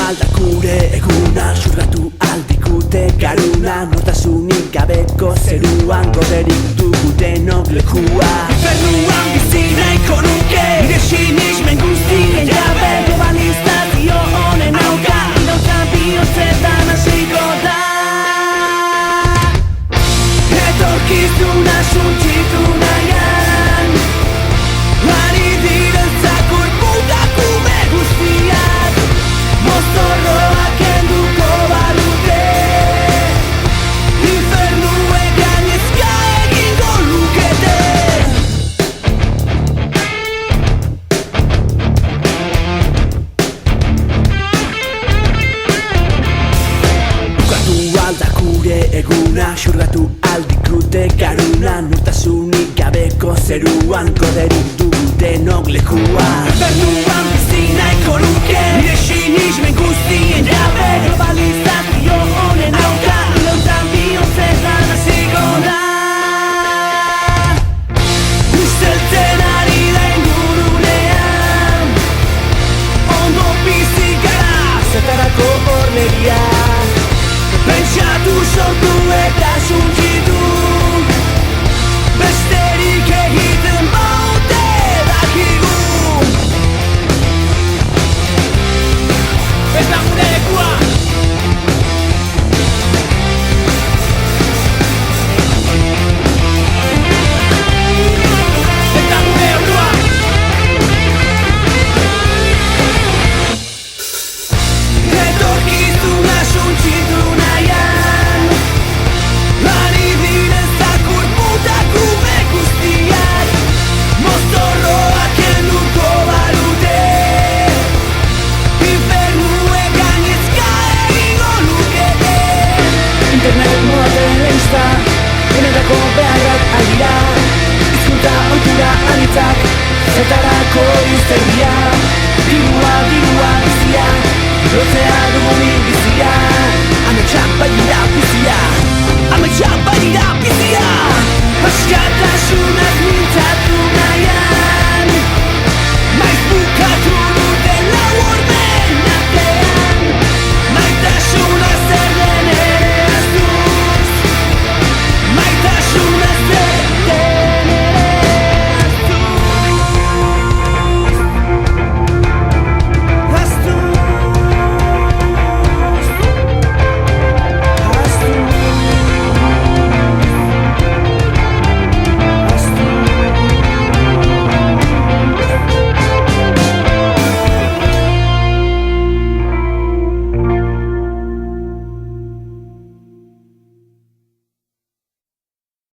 alda gure eguna, xurgatu aldikute garuna, nortasunik gabeko zeruan, goderik dugu denok lekua. Infernuan bizi nahiko nuke, nire sinismen guztien jabe, globalizazio honen aurka, irautza bihotzetan hasiko da. Etorkizuna suntsitu nahian, ari diren zakur putakume guztiak, mozorroak kenduko balute, infernuek gainezka egingo lukete. Bukatu alda gure eguna, xurgatu aldikute garuna, nortasunik gabeko zeruan, goderik dugu denok lekua. Infernuan bizi nahiko